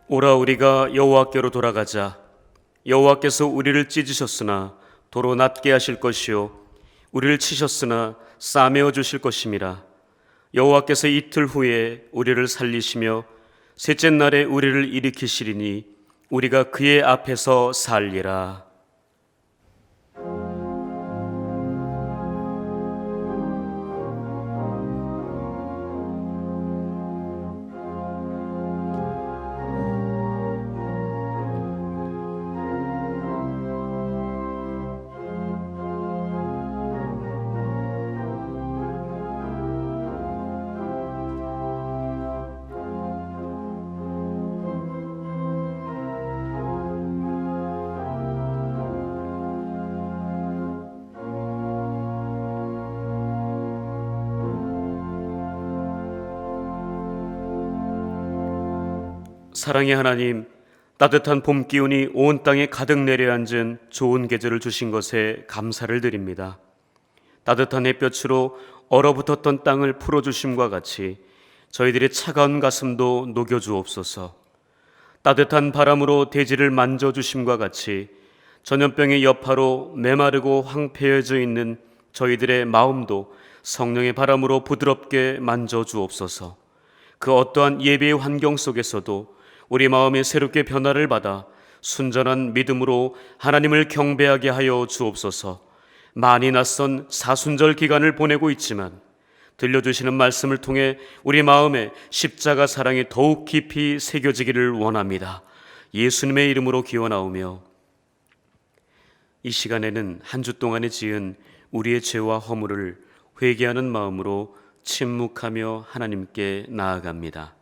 오라 우리가 여호와께로 돌아가자. 여호와께서 우리를 찢으셨으나 도로 낫게 하실 것이요 우리를 치셨으나 싸매어 주실 것임이라. 여호와께서 이틀 후에 우리를 살리시며 셋째 날에 우리를 일으키시리니 우리가 그의 앞에서 살리라. 사랑의 하나님, 따뜻한 봄 기운이 온 땅에 가득 내려앉은 좋은 계절을 주신 것에 감사를 드립니다. 따뜻한 햇볕으로 얼어붙었던 땅을 풀어주심과 같이 저희들의 차가운 가슴도 녹여주옵소서. 따뜻한 바람으로 대지를 만져주심과 같이 전염병의 여파로 메마르고 황폐해져 있는 저희들의 마음도 성령의 바람으로 부드럽게 만져주옵소서. 그 어떠한 예배의 환경 속에서도 우리 마음이 새롭게 변화를 받아 순전한 믿음으로 하나님을 경배하게 하여 주옵소서. 많이 낯선 사순절 기간을 보내고 있지만 들려주시는 말씀을 통해 우리 마음에 십자가 사랑이 더욱 깊이 새겨지기를 원합니다. 예수님의 이름으로 기원하오며 이 시간에는 한 주 동안에 지은 우리의 죄와 허물을 회개하는 마음으로 침묵하며 하나님께 나아갑니다.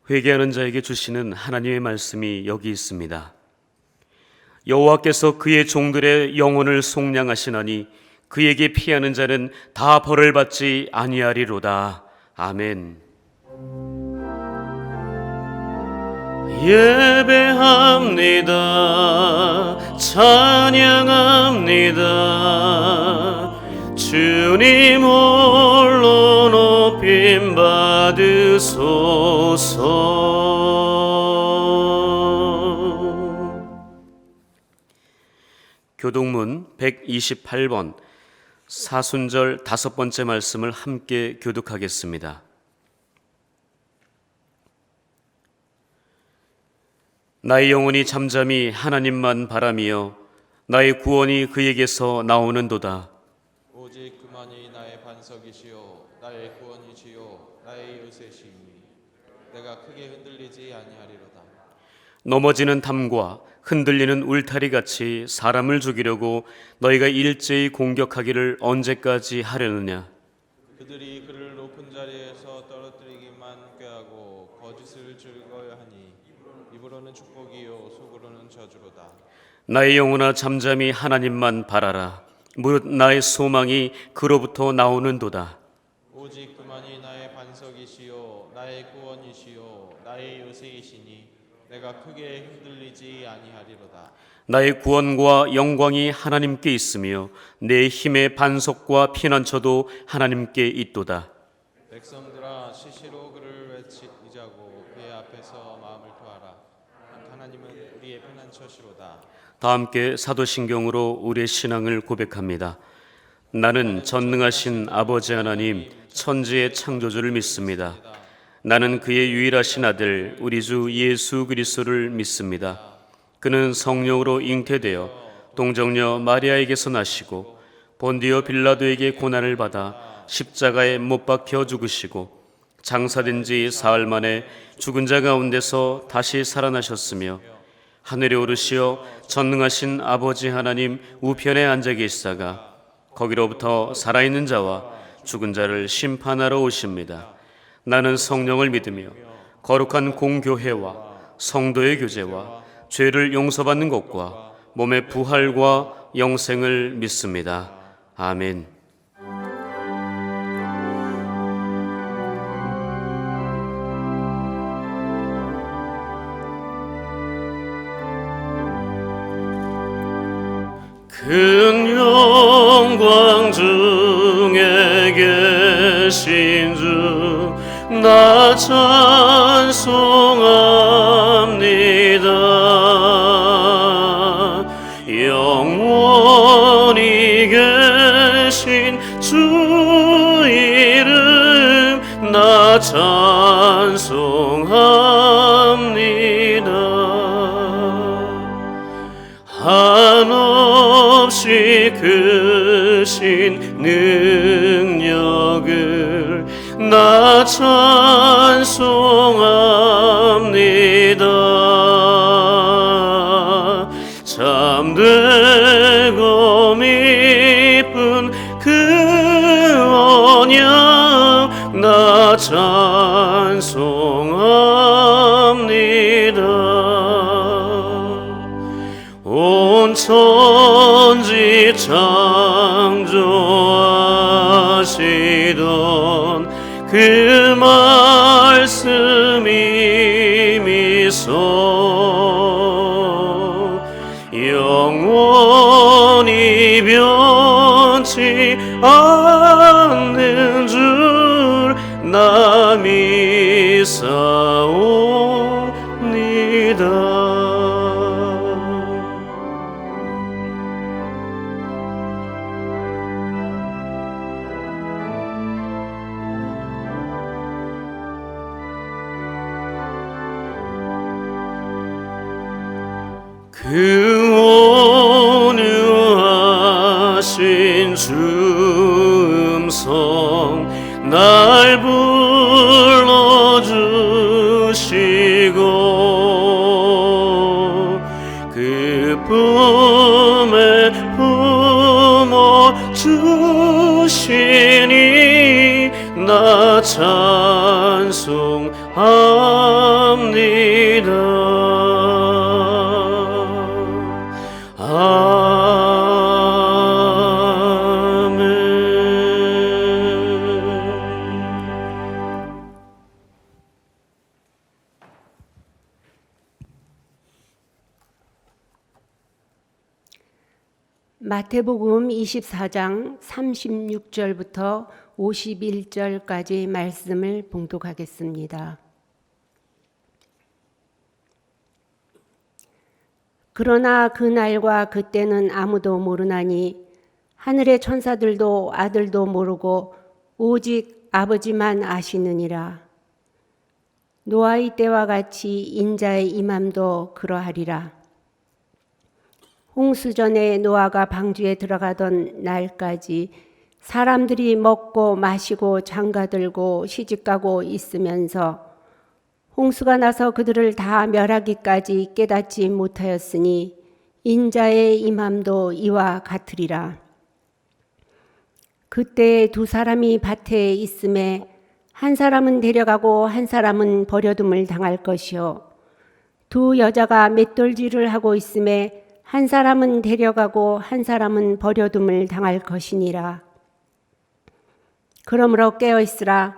회개하는 자에게 주시는 하나님의 말씀이 여기 있습니다. 여호와께서 그의 종들의 영혼을 속량하시나니 그에게 피하는 자는 다 벌을 받지 아니하리로다. 아멘. 예배합니다. 찬양합니다. 주님 홀로 높임 받으소서. 교독문 128번 사순절 5번째 말씀을 함께 교독하겠습니다. 나의 영혼이 잠잠히 하나님만 바라며 나의 구원이 그에게서 나오는도다. 오직 그만이 나의 반석이시요 나의 구원이시요 나의 요새시니 내가 크게 흔들리지 아니하리로다. 넘어지는 담과 흔들리는 울타리같이 사람을 죽이려고 너희가 일제히 공격하기를 언제까지 하려느냐. 그들이 그를 높은 자리에서 떨어뜨리기만 꾀하고 거짓을 즐거워하니 입으로는 축복이요 속으로는 저주로다. 나의 영혼아 잠잠히 하나님만 바라라. 무릇 나의 소망이 그로부터 나오는도다. 오직 그만이 나의 반석이시요 나의 구원이시요 나의 요새이시니 내가 크게 흔들리지 아니하리로다. 나의 구원과 영광이 하나님께 있으며 내 힘의 반석과 피난처도 하나님께 있도다. 백성들아 시시로 그를 외치자고 그의 앞에서 마음을 토하라. 하나님은 우리의 피난처시로다. 다 함께 사도신경으로 우리의 신앙을 고백합니다. 나는 전능하신 아버지 하나님 천지의 창조주를 믿습니다. 나는 그의 유일하신 아들 우리 주 예수 그리스도를 믿습니다. 그는 성령으로 잉태되어 동정녀 마리아에게서 나시고 본디오 빌라도에게 고난을 받아 십자가에 못 박혀 죽으시고 장사된 지 사흘 만에 죽은 자 가운데서 다시 살아나셨으며 하늘에 오르시어 전능하신 아버지 하나님 우편에 앉아 계시다가 거기로부터 살아있는 자와 죽은 자를 심판하러 오십니다. 나는 성령을 믿으며 거룩한 공교회와 성도의 교제와 죄를 용서받는 것과 몸의 부활과 영생을 믿습니다. 아멘. 큰 영광 중에 계신 주 나 찬송합니다. 영원히 계신 주 이름 나 찬송합니다. 한없이 크신 능력을 나 찬송합니다. 참되고 미쁜 그 언약 나 찬송합니다. 온 천지 창조하시던 그 말씀이 미소 영원히 변치 않는 줄 나 믿사옵니다. 그 온유하신 주 음성 날 불러주시고 그 품에 품어 주시니 나 찬송합니다. 마태복음 24장 36절부터 51절까지 말씀을 봉독하겠습니다. 그러나 그날과 그때는 아무도 모르나니 하늘의 천사들도 아들도 모르고 오직 아버지만 아시느니라. 노아의 때와 같이 인자의 임함도 그러하리라. 홍수 전에 노아가 방주에 들어가던 날까지 사람들이 먹고 마시고 장가들고 시집가고 있으면서 홍수가 나서 그들을 다 멸하기까지 깨닫지 못하였으니 인자의 임함도 이와 같으리라. 그때 두 사람이 밭에 있음에 한 사람은 데려가고 한 사람은 버려둠을 당할 것이요 두 여자가 맷돌질을 하고 있음에 한 사람은 데려가고 한 사람은 버려둠을 당할 것이니라. 그러므로 깨어있으라.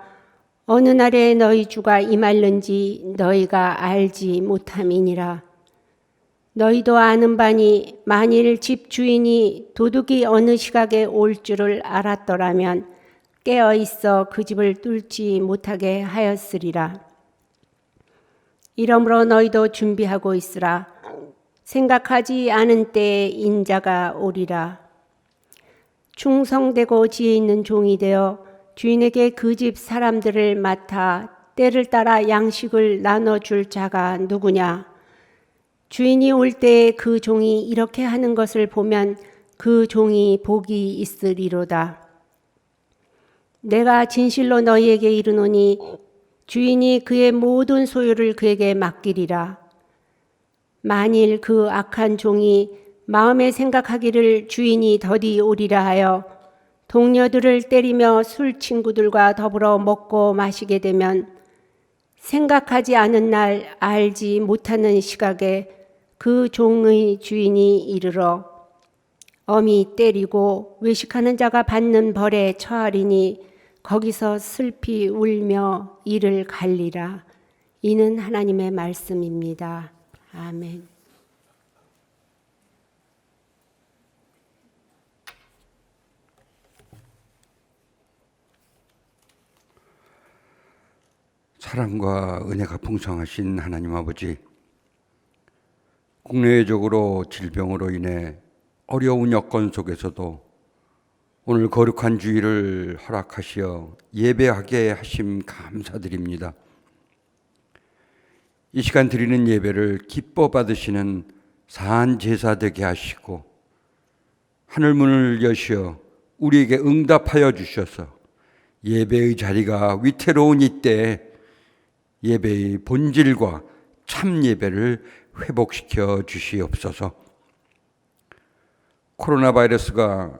어느 날에 너희 주가 임할는지 너희가 알지 못함이니라. 너희도 아는 바니 만일 집 주인이 도둑이 어느 시각에 올 줄을 알았더라면 깨어있어 그 집을 뚫지 못하게 하였으리라. 이러므로 너희도 준비하고 있으라. 생각하지 않은 때에 인자가 오리라. 충성되고 지혜 있는 종이 되어 주인에게 그 집 사람들을 맡아 때를 따라 양식을 나눠줄 자가 누구냐? 주인이 올 때에 그 종이 이렇게 하는 것을 보면 그 종이 복이 있으리로다. 내가 진실로 너희에게 이르노니 주인이 그의 모든 소유를 그에게 맡기리라. 만일 그 악한 종이 마음에 생각하기를 주인이 더디 오리라 하여 동료들을 때리며 술 친구들과 더불어 먹고 마시게 되면 생각하지 않은 날 알지 못하는 시각에 그 종의 주인이 이르러 엄히 때리고 외식하는 자가 받는 벌에 처하리니 거기서 슬피 울며 이를 갈리라. 이는 하나님의 말씀입니다. 아멘. 사랑과 은혜가 풍성하신 하나님 아버지, 국내외적으로 질병으로 인해 어려운 여건 속에서도 오늘 거룩한 주일을 허락하시어 예배하게 하심 감사드립니다. 이 시간 드리는 예배를 기뻐 받으시는 사한 제사 되게 하시고 하늘 문을 여시어 우리에게 응답하여 주셔서 예배의 자리가 위태로운 이때에 예배의 본질과 참 예배를 회복시켜 주시옵소서. 코로나 바이러스가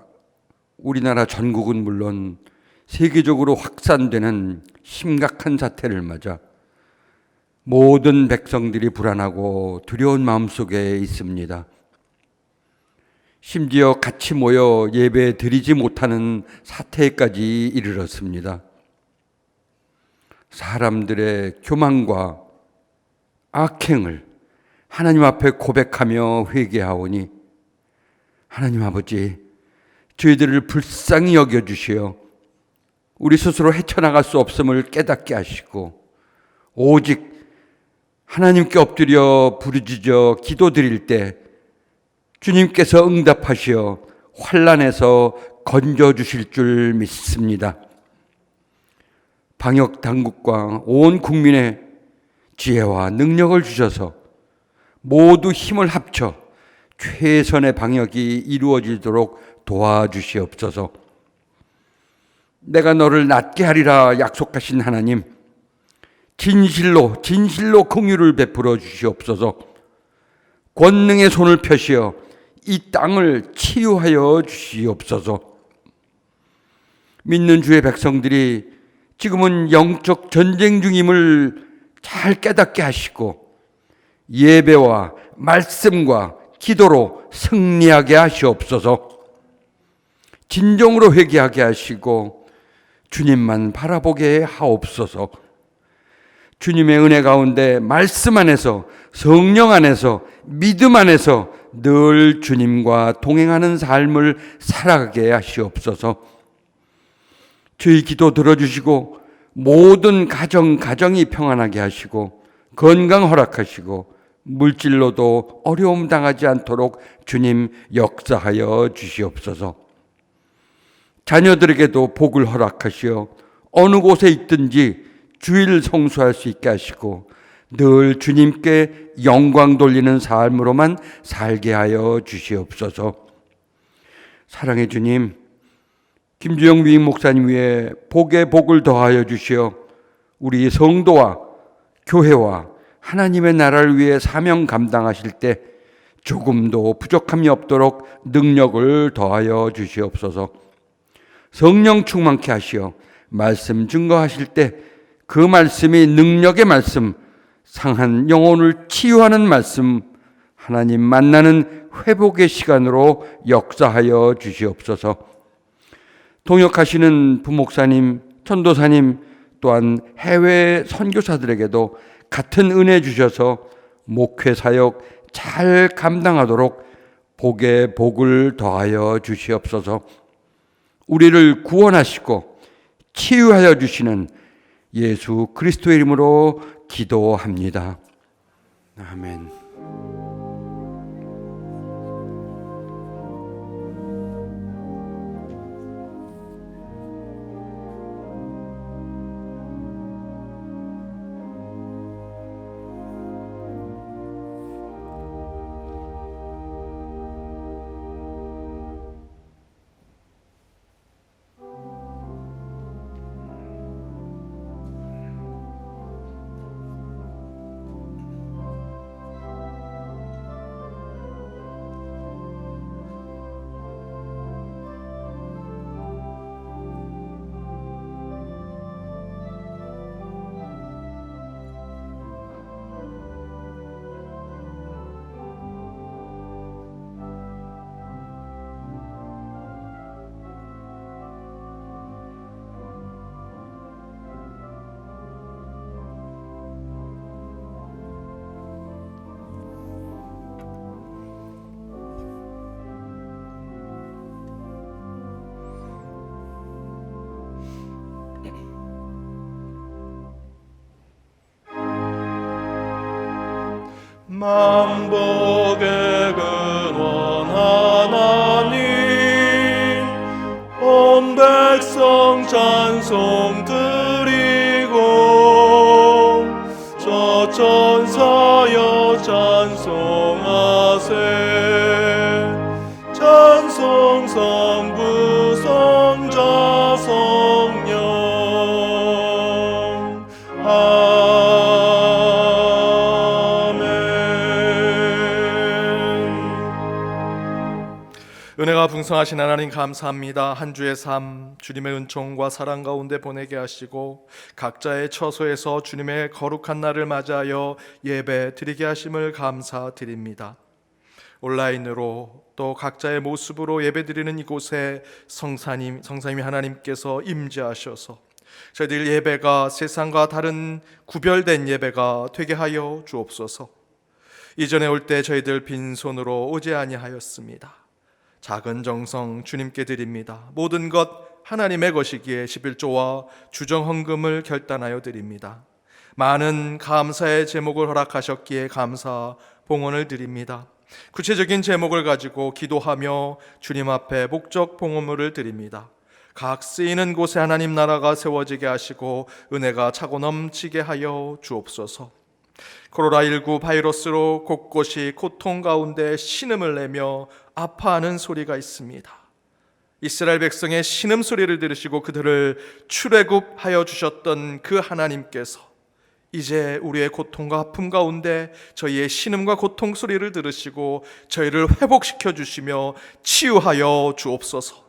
우리나라 전국은 물론 세계적으로 확산되는 심각한 사태를 맞아 모든 백성들이 불안하고 두려운 마음속에 있습니다. 심지어 같이 모여 예배 드리지 못하는 사태까지 이르렀습니다. 사람들의 교만과 악행을 하나님 앞에 고백하며 회개하오니 하나님 아버지, 저희들을 불쌍히 여겨주시어 우리 스스로 헤쳐나갈 수 없음을 깨닫게 하시고 오직 하나님께 엎드려 부르짖어 기도드릴 때 주님께서 응답하시어 환난에서 건져주실 줄 믿습니다. 방역 당국과 온 국민의 지혜와 능력을 주셔서 모두 힘을 합쳐 최선의 방역이 이루어지도록 도와주시옵소서. 내가 너를 낫게 하리라 약속하신 하나님, 진실로 긍휼을 베풀어 주시옵소서. 권능의 손을 펴시어 이 땅을 치유하여 주시옵소서. 믿는 주의 백성들이 지금은 영적 전쟁 중임을 잘 깨닫게 하시고 예배와 말씀과 기도로 승리하게 하시옵소서. 진정으로 회개하게 하시고 주님만 바라보게 하옵소서. 주님의 은혜 가운데 말씀 안에서, 성령 안에서, 믿음 안에서 늘 주님과 동행하는 삶을 살아가게 하시옵소서. 저희 기도 들어주시고 모든 가정이 평안하게 하시고 건강 허락하시고 물질로도 어려움 당하지 않도록 주님 역사하여 주시옵소서. 자녀들에게도 복을 허락하시어 어느 곳에 있든지 주일 성수할 수 있게 하시고 늘 주님께 영광 돌리는 삶으로만 살게 하여 주시옵소서. 사랑의 주님, 김주영 위임 목사님 위에 복에 복을 더하여 주시어 우리 성도와 교회와 하나님의 나라를 위해 사명 감당하실 때 조금도 부족함이 없도록 능력을 더하여 주시옵소서. 성령 충만케 하시어 말씀 증거하실 때 그 말씀이 능력의 말씀, 상한 영혼을 치유하는 말씀, 하나님 만나는 회복의 시간으로 역사하여 주시옵소서. 동역하시는 부목사님, 전도사님, 또한 해외 선교사들에게도 같은 은혜 주셔서 목회 사역 잘 감당하도록 복에 복을 더하여 주시옵소서. 우리를 구원하시고 치유하여 주시는 예수 그리스도의 이름으로 기도합니다. 아멘. 만복의 근원 하나님, 온 백성 찬송 드리고 저 천사여 찬송하세. 찬송 성부 성자 성령. 은혜가 풍성하신 하나님 감사합니다. 한 주의 삶 주님의 은총과 사랑 가운데 보내게 하시고 각자의 처소에서 주님의 거룩한 날을 맞이하여 예배 드리게 하심을 감사드립니다. 온라인으로 또 각자의 모습으로 예배 드리는 이곳에 성사님 하나님께서 임재하셔서 저희들 예배가 세상과 다른 구별된 예배가 되게 하여 주옵소서. 이전에 올 때 저희들 빈손으로 오지 아니하였습니다. 작은 정성 주님께 드립니다. 모든 것 하나님의 것이기에 11조와 주정 헌금을 결단하여 드립니다. 많은 감사의 제목을 허락하셨기에 감사 봉헌을 드립니다. 구체적인 제목을 가지고 기도하며 주님 앞에 목적 봉헌물을 드립니다. 각 쓰이는 곳에 하나님 나라가 세워지게 하시고 은혜가 차고 넘치게 하여 주옵소서. 코로나19 바이러스로 곳곳이 고통 가운데 신음을 내며 아파하는 소리가 있습니다. 이스라엘 백성의 신음소리를 들으시고 그들을 출애굽하여 주셨던 그 하나님께서 이제 우리의 고통과 아픔 가운데 저희의 신음과 고통 소리를 들으시고 저희를 회복시켜 주시며 치유하여 주옵소서.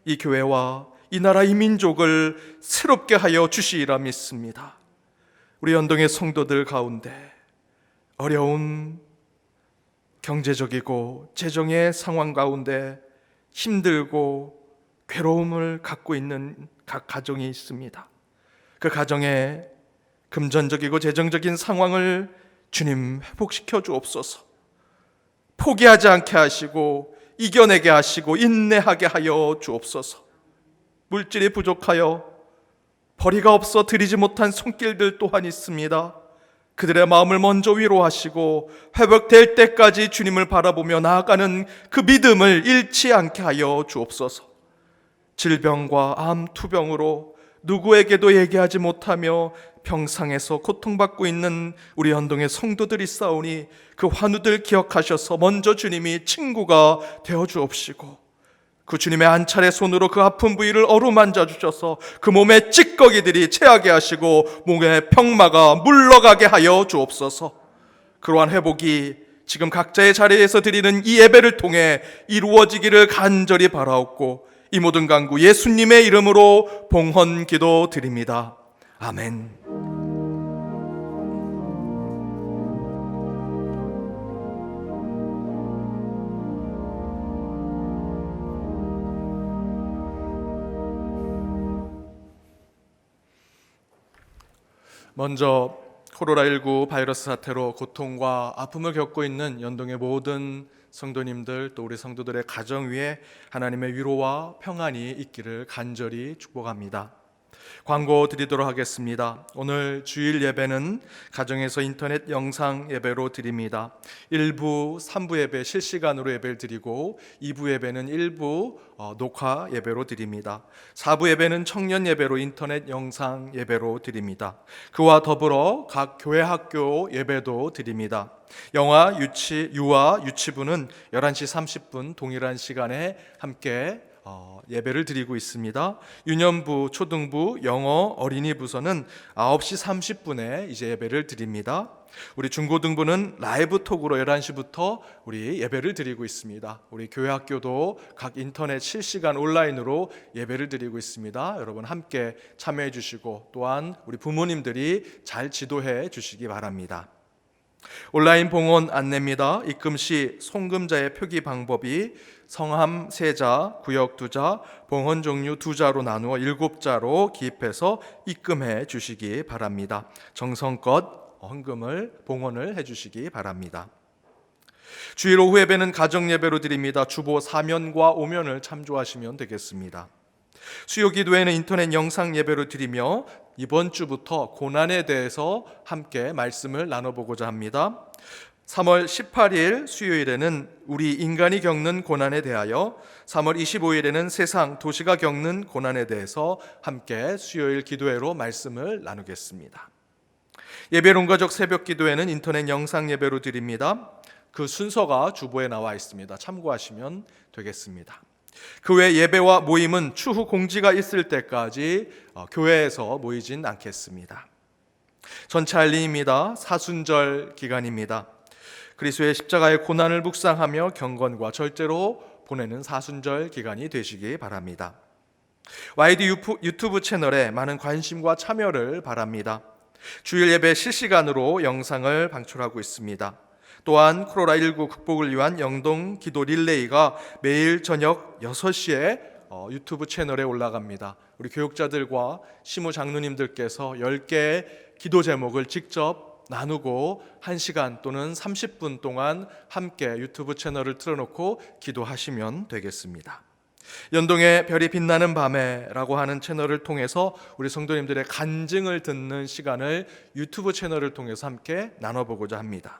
이 교회와 이 나라 이 민족을 새롭게 하여 주시리라 믿습니다. 우리 연동의 성도들 가운데 어려운 경제적이고 재정의 상황 가운데 힘들고 괴로움을 갖고 있는 각 가정이 있습니다. 그 가정의 금전적이고 재정적인 상황을 주님 회복시켜 주옵소서. 포기하지 않게 하시고 이겨내게 하시고 인내하게 하여 주옵소서. 물질이 부족하여 벌이가 없어 드리지 못한 손길들 또한 있습니다. 그들의 마음을 먼저 위로하시고 회복될 때까지 주님을 바라보며 나아가는 그 믿음을 잃지 않게 하여 주옵소서. 질병과 암, 투병으로 누구에게도 얘기하지 못하며 병상에서 고통받고 있는 우리 연동의 성도들이 있사오니 그 환우들 기억하셔서 먼저 주님이 친구가 되어 주옵시고 그 주님의 한 차례 손으로 그 아픈 부위를 어루만져 주셔서 그 몸의 찌꺼기들이 체하게 하시고 몸의 병마가 물러가게 하여 주옵소서. 그러한 회복이 지금 각자의 자리에서 드리는 이 예배를 통해 이루어지기를 간절히 바라옵고 이 모든 간구 예수님의 이름으로 봉헌 기도 드립니다. 아멘. 먼저 코로나19 바이러스 사태로 고통과 아픔을 겪고 있는 연동의 모든 성도님들 또 우리 성도들의 가정 위에 하나님의 위로와 평안이 있기를 간절히 축복합니다. 광고 드리도록 하겠습니다. 오늘 주일 예배는 가정에서 인터넷 영상 예배로 드립니다. 1부, 3부 예배 실시간으로 예배를 드리고 2부 예배는 일부 녹화 예배로 드립니다. 4부 예배는 청년 예배로 인터넷 영상 예배로 드립니다. 그와 더불어 각 교회 학교 예배도 드립니다. 유아 유치부는 11시 30분 동일한 시간에 함께 예배를 드리고 있습니다. 유년부, 초등부, 영어, 어린이 부서는 9시 30분에 이제 예배를 드립니다. 우리 중고등부는 라이브 톡으로 11시부터 우리 예배를 드리고 있습니다. 우리 교회 학교도 각 인터넷 실시간 온라인으로 예배를 드리고 있습니다. 여러분 함께 참여해 주시고 또한 우리 부모님들이 잘 지도해 주시기 바랍니다. 온라인 봉헌 안내입니다. 입금 시 송금자의 표기 방법이 성함 3자, 구역 2자, 봉헌 종류 2자로 나누어 7자로 기입해서 입금해 주시기 바랍니다. 정성껏 헌금을 봉헌을 해 주시기 바랍니다. 주일 오후 예배는 가정 예배로 드립니다. 주보 사면과 오면을 참조하시면 되겠습니다. 수요 기도회는 인터넷 영상 예배로 드리며 이번 주부터 고난에 대해서 함께 말씀을 나눠보고자 합니다. 3월 18일 수요일에는 우리 인간이 겪는 고난에 대하여, 3월 25일에는 세상 도시가 겪는 고난에 대해서 함께 수요일 기도회로 말씀을 나누겠습니다. 예배론가족 새벽 기도회는 인터넷 영상 예배로 드립니다. 그 순서가 주보에 나와 있습니다. 참고하시면 되겠습니다. 그 외 예배와 모임은 추후 공지가 있을 때까지 교회에서 모이진 않겠습니다. 전차 알림입니다. 사순절 기간입니다. 그리스도의 십자가의 고난을 묵상하며 경건과 절제로 보내는 사순절 기간이 되시기 바랍니다. YD 유튜브 채널에 많은 관심과 참여를 바랍니다. 주일 예배 실시간으로 영상을 방출하고 있습니다. 또한 코로나19 극복을 위한 영동 기도 릴레이가 매일 저녁 6시에 유튜브 채널에 올라갑니다. 우리 교육자들과 시무 장로님들께서 10개의 기도 제목을 직접 나누고 1시간 또는 30분 동안 함께 유튜브 채널을 틀어놓고 기도하시면 되겠습니다. 연동의 별이 빛나는 밤에라고 하는 채널을 통해서 우리 성도님들의 간증을 듣는 시간을 유튜브 채널을 통해서 함께 나눠보고자 합니다.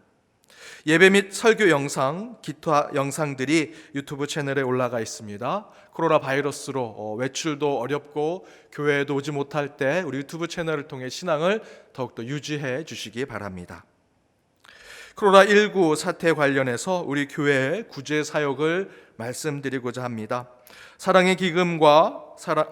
예배 및 설교 영상, 기타 영상들이 유튜브 채널에 올라가 있습니다. 코로나 바이러스로 외출도 어렵고 교회에도 오지 못할 때 우리 유튜브 채널을 통해 신앙을 더욱더 유지해 주시기 바랍니다. 코로나19 사태 관련해서 우리 교회의 구제 사역을 말씀드리고자 합니다. 사랑의 기금과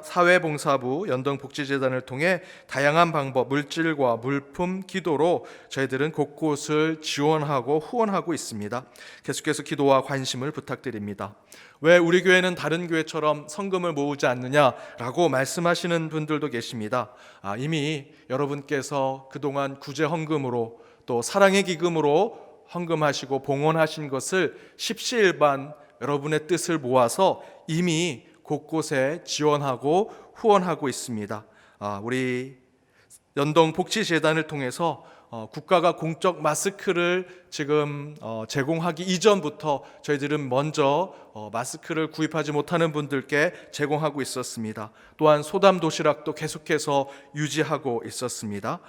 사회봉사부 연동복지재단을 통해 다양한 방법, 물질과 물품, 기도로 저희들은 곳곳을 지원하고 후원하고 있습니다. 계속해서 기도와 관심을 부탁드립니다. 왜 우리 교회는 다른 교회처럼 성금을 모으지 않느냐라고 말씀하시는 분들도 계십니다. 이미 여러분께서 그동안 구제 헌금으로 또 사랑의 기금으로 헌금하시고 봉헌하신 것을 십시일반 여러분의 뜻을 모아서 이미 곳곳에 지원하고 후원하고 있습니다. 우리 연동복지재단을 통해서 국가가 공적 마스크를 지금 제공하기 이전부터 저희들은 먼저 마스크를 구입하지 못하는 분들께 제공하고 있었습니다. 또한 소담 도시락도 계속해서 유지하고 있었습니다.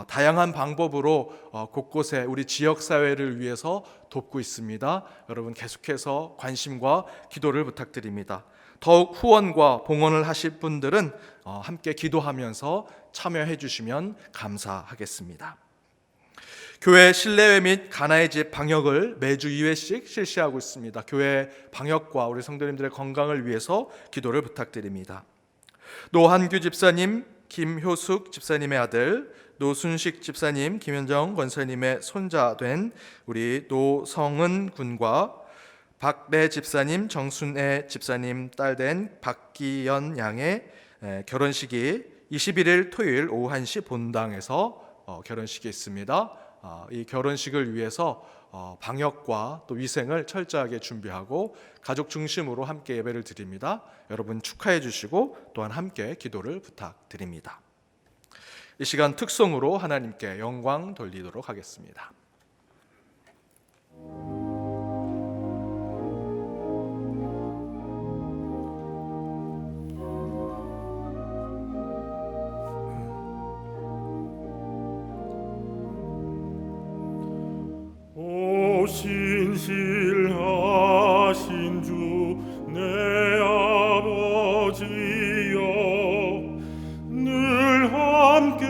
다양한 방법으로 곳곳에 우리 지역사회를 위해서 돕고 있습니다. 여러분 계속해서 관심과 기도를 부탁드립니다. 더욱 후원과 봉헌을 하실 분들은 함께 기도하면서 참여해 주시면 감사하겠습니다. 교회 실내외 및 가나의 집 방역을 매주 2회씩 실시하고 있습니다. 교회 방역과 우리 성도님들의 건강을 위해서 기도를 부탁드립니다. 노한규 집사님, 김효숙 집사님의 아들, 노순식 집사님, 김현정 권사님의 손자 된 우리 노성은 군과 박래 집사님, 정순애 집사님 딸 된 박기연 양의 결혼식이 21일 토요일 오후 1시 본당에서 결혼식이 있습니다. 이 결혼식을 위해서 방역과 또 위생을 철저하게 준비하고 가족 중심으로 함께 예배를 드립니다. 여러분 축하해 주시고 또한 함께 기도를 부탁드립니다. 이 시간 특송으로 하나님께 영광 돌리도록 하겠습니다. 오 신실하신 주 내 아버지여, 늘 함께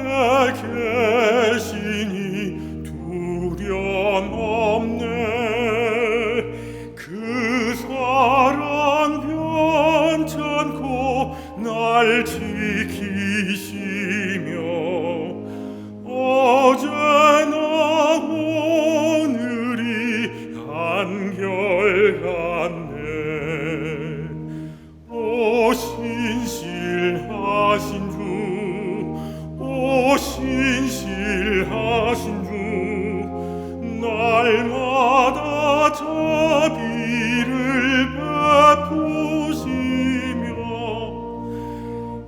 계시니 두려움 없네. 그 사랑 변찮고 날 지키시며 어제나 오늘이 한결같네. 오 신실하신 주, 오 신실하신 주, 날마다 자비를 베푸시며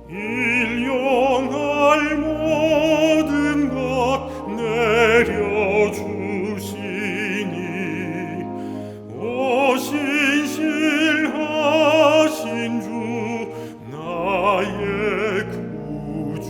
일용할 모든 것 내려주시니 오 신실하신 주 나의 구주.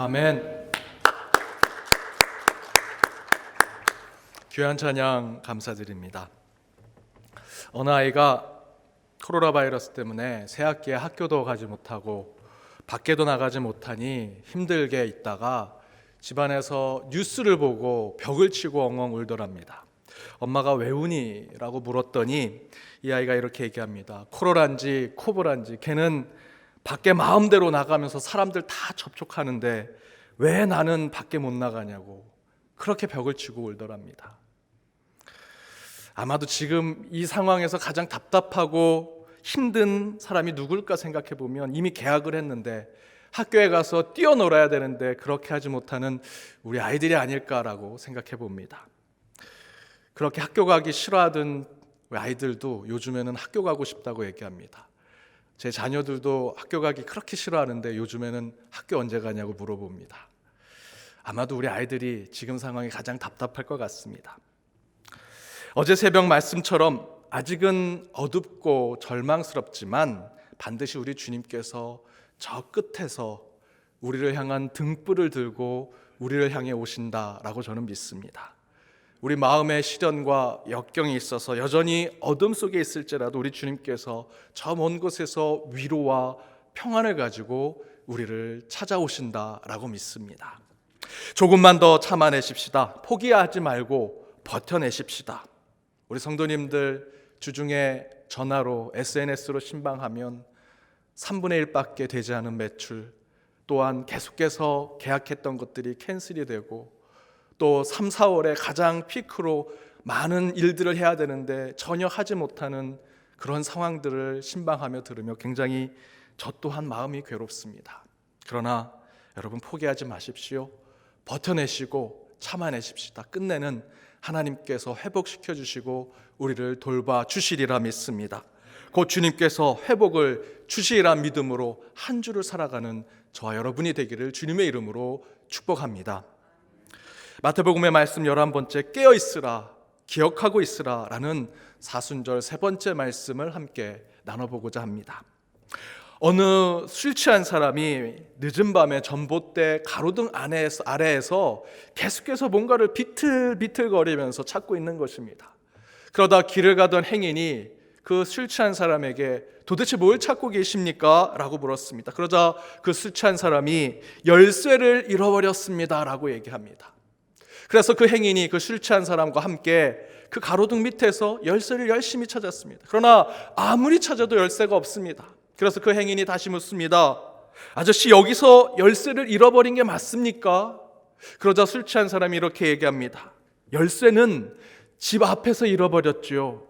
아멘. 귀한 찬양 감사드립니다. 어느 아이가 코로나 바이러스 때문에 새학기에 학교도 가지 못하고 밖에도 나가지 못하니 힘들게 있다가 집안에서 뉴스를 보고 벽을 치고 엉엉 울더랍니다. 엄마가 왜 우니? 라고 물었더니 이 아이가 이렇게 얘기합니다. 코로나인지 코브란지 걔는 밖에 마음대로 나가면서 사람들 다 접촉하는데 왜 나는 밖에 못 나가냐고 그렇게 벽을 치고 울더랍니다. 아마도 지금 이 상황에서 가장 답답하고 힘든 사람이 누굴까 생각해 보면 이미 개학을 했는데 학교에 가서 뛰어놀아야 되는데 그렇게 하지 못하는 우리 아이들이 아닐까라고 생각해 봅니다. 그렇게 학교 가기 싫어하던 우리 아이들도 요즘에는 학교 가고 싶다고 얘기합니다. 제 자녀들도 학교 가기 그렇게 싫어하는데 요즘에는 학교 언제 가냐고 물어봅니다. 아마도 우리 아이들이 지금 상황이 가장 답답할 것 같습니다. 어제 새벽 말씀처럼 아직은 어둡고 절망스럽지만 반드시 우리 주님께서 저 끝에서 우리를 향한 등불을 들고 우리를 향해 오신다라고 저는 믿습니다. 우리 마음의 시련과 역경이 있어서 여전히 어둠 속에 있을지라도 우리 주님께서 저 먼 곳에서 위로와 평안을 가지고 우리를 찾아오신다라고 믿습니다. 조금만 더 참아내십시다. 포기하지 말고 버텨내십시다. 우리 성도님들 주중에 전화로 SNS로 신방하면 3분의 1밖에 되지 않은 매출, 또한 계속해서 계약했던 것들이 캔슬이 되고 또 3, 4월에 가장 피크로 많은 일들을 해야 되는데 전혀 하지 못하는 그런 상황들을 신방하며 들으며 굉장히 저 또한 마음이 괴롭습니다. 그러나 여러분 포기하지 마십시오. 버텨내시고 참아내십시다. 끝내는 하나님께서 회복시켜 주시고 우리를 돌봐 주시리라 믿습니다. 곧 주님께서 회복을 주시리라 믿음으로 한 주를 살아가는 저와 여러분이 되기를 주님의 이름으로 축복합니다. 마태복음의 말씀 11번째 깨어있으라 기억하고 있으라 라는 사순절 세 번째 말씀을 함께 나눠보고자 합니다. 어느 술 취한 사람이 늦은 밤에 전봇대 가로등 아래에서 계속해서 뭔가를 비틀비틀거리면서 찾고 있는 것입니다. 그러다 길을 가던 행인이 그 술 취한 사람에게 도대체 뭘 찾고 계십니까? 라고 물었습니다. 그러자 그 술 취한 사람이 열쇠를 잃어버렸습니다 라고 얘기합니다. 그래서 그 행인이 그 술 취한 사람과 함께 그 가로등 밑에서 열쇠를 열심히 찾았습니다. 그러나 아무리 찾아도 열쇠가 없습니다. 그래서 그 행인이 다시 묻습니다. 아저씨 여기서 열쇠를 잃어버린 게 맞습니까? 그러자 술 취한 사람이 이렇게 얘기합니다. 열쇠는 집 앞에서 잃어버렸죠.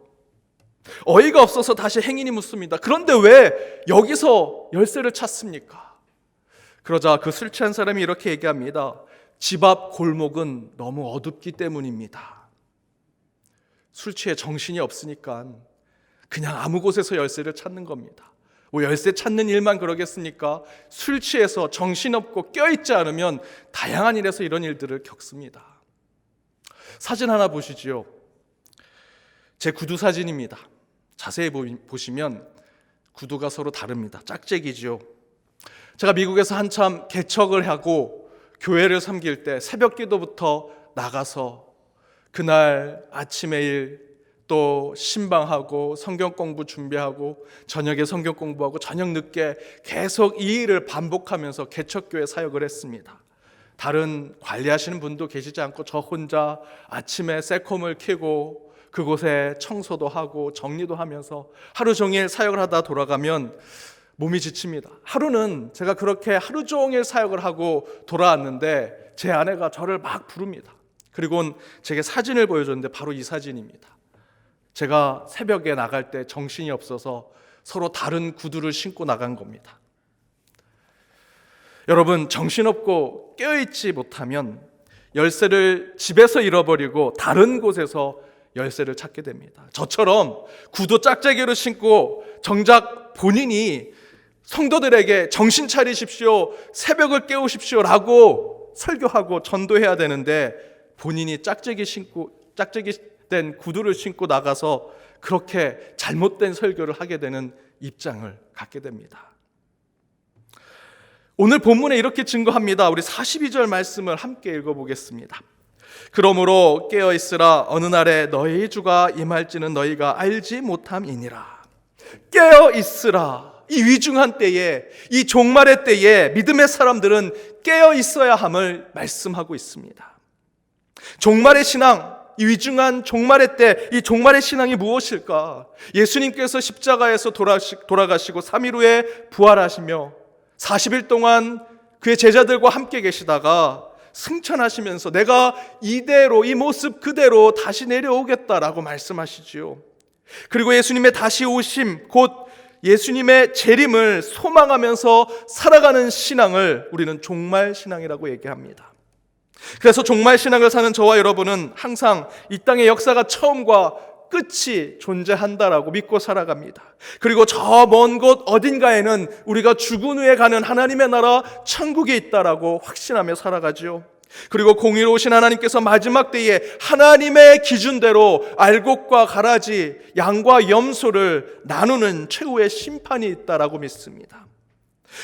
어이가 없어서 다시 행인이 묻습니다. 그런데 왜 여기서 열쇠를 찾습니까? 그러자 그 술 취한 사람이 이렇게 얘기합니다. 집 앞 골목은 너무 어둡기 때문입니다. 술 취해 정신이 없으니까 그냥 아무 곳에서 열쇠를 찾는 겁니다. 뭐 열쇠 찾는 일만 그러겠습니까? 술 취해서 정신없고 껴있지 않으면 다양한 일에서 이런 일들을 겪습니다. 사진 하나 보시지요. 제 구두 사진입니다. 자세히 보시면 구두가 서로 다릅니다. 짝짝이지요. 제가 미국에서 한참 개척을 하고 교회를 섬길 때 새벽 기도부터 나가서 그날 아침에 일 또 신방하고 성경 공부 준비하고 저녁에 성경 공부하고 저녁 늦게 계속 이 일을 반복하면서 개척교회 사역을 했습니다. 다른 관리하시는 분도 계시지 않고 저 혼자 아침에 새콤을 켜고 그곳에 청소도 하고 정리도 하면서 하루 종일 사역을 하다 돌아가면 몸이 지칩니다. 하루는 제가 그렇게 하루 종일 사역을 하고 돌아왔는데 제 아내가 저를 막 부릅니다. 그리고 제게 사진을 보여줬는데 바로 이 사진입니다. 제가 새벽에 나갈 때 정신이 없어서 서로 다른 구두를 신고 나간 겁니다. 여러분, 정신없고 깨어있지 못하면 열쇠를 집에서 잃어버리고 다른 곳에서 열쇠를 찾게 됩니다. 저처럼 구두 짝짝이로 신고 정작 본인이 성도들에게 정신 차리십시오, 새벽을 깨우십시오 라고 설교하고 전도해야 되는데 본인이 짝짝이 된 구두를 신고 나가서 그렇게 잘못된 설교를 하게 되는 입장을 갖게 됩니다. 오늘 본문에 이렇게 증거합니다. 우리 42절 말씀을 함께 읽어보겠습니다. 그러므로 깨어있으라. 어느 날에 너희 주가 임할지는 너희가 알지 못함이니라. 깨어있으라. 이 위중한 때에, 이 종말의 때에 믿음의 사람들은 깨어있어야 함을 말씀하고 있습니다. 종말의 신앙, 이 위중한 종말의 때, 이 종말의 신앙이 무엇일까? 예수님께서 십자가에서 돌아가시고 3일 후에 부활하시며 40일 동안 그의 제자들과 함께 계시다가 승천하시면서 내가 이대로, 이 모습 그대로 다시 내려오겠다라고 말씀하시지요. 그리고 예수님의 다시 오심, 곧 예수님의 재림을 소망하면서 살아가는 신앙을 우리는 종말 신앙이라고 얘기합니다. 그래서 종말 신앙을 사는 저와 여러분은 항상 이 땅의 역사가 처음과 끝이 존재한다라고 믿고 살아갑니다. 그리고 저 먼 곳 어딘가에는 우리가 죽은 후에 가는 하나님의 나라 천국에 있다라고 확신하며 살아가지요. 그리고 공의로우신 하나님께서 마지막 때에 하나님의 기준대로 알곡과 가라지, 양과 염소를 나누는 최후의 심판이 있다라고 믿습니다.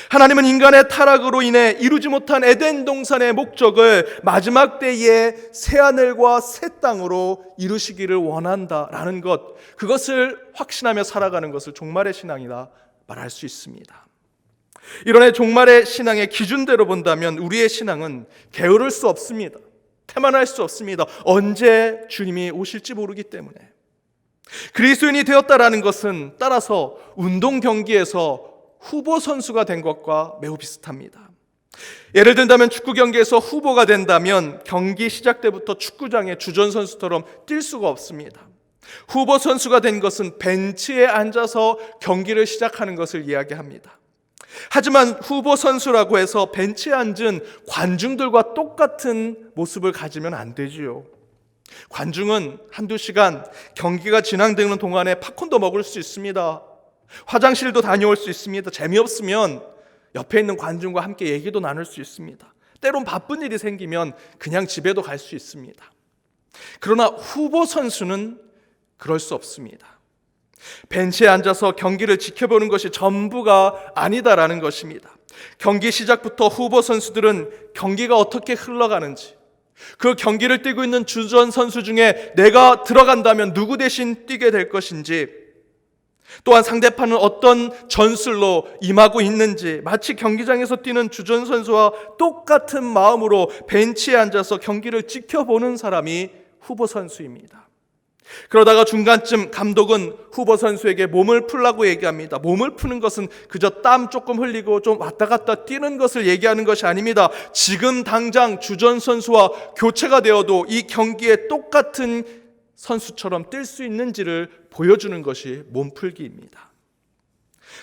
하나님은 인간의 타락으로 인해 이루지 못한 에덴 동산의 목적을 마지막 때에 새하늘과 새 땅으로 이루시기를 원한다라는 것, 그것을 확신하며 살아가는 것을 종말의 신앙이라 말할 수 있습니다. 이런 종말의 신앙의 기준대로 본다면 우리의 신앙은 게으를 수 없습니다. 태만할 수 없습니다. 언제 주님이 오실지 모르기 때문에. 그리스도인이 되었다라는 것은 따라서 운동 경기에서 후보 선수가 된 것과 매우 비슷합니다. 예를 든다면 축구 경기에서 후보가 된다면 경기 시작 때부터 축구장의 주전 선수처럼 뛸 수가 없습니다. 후보 선수가 된 것은 벤치에 앉아서 경기를 시작하는 것을 이야기합니다. 하지만 후보 선수라고 해서 벤치에 앉은 관중들과 똑같은 모습을 가지면 안 되지요. 관중은 한두 시간 경기가 진행되는 동안에 팝콘도 먹을 수 있습니다. 화장실도 다녀올 수 있습니다. 재미없으면 옆에 있는 관중과 함께 얘기도 나눌 수 있습니다. 때론 바쁜 일이 생기면 그냥 집에도 갈 수 있습니다. 그러나 후보 선수는 그럴 수 없습니다. 벤치에 앉아서 경기를 지켜보는 것이 전부가 아니다라는 것입니다. 경기 시작부터 후보 선수들은 경기가 어떻게 흘러가는지, 그 경기를 뛰고 있는 주전 선수 중에 내가 들어간다면 누구 대신 뛰게 될 것인지, 또한 상대편은 어떤 전술로 임하고 있는지, 마치 경기장에서 뛰는 주전 선수와 똑같은 마음으로 벤치에 앉아서 경기를 지켜보는 사람이 후보 선수입니다. 그러다가 중간쯤 감독은 후보 선수에게 몸을 풀라고 얘기합니다. 몸을 푸는 것은 그저 땀 조금 흘리고 좀 왔다 갔다 뛰는 것을 얘기하는 것이 아닙니다. 지금 당장 주전 선수와 교체가 되어도 이 경기에 똑같은 선수처럼 뛸 수 있는지를 보여주는 것이 몸풀기입니다.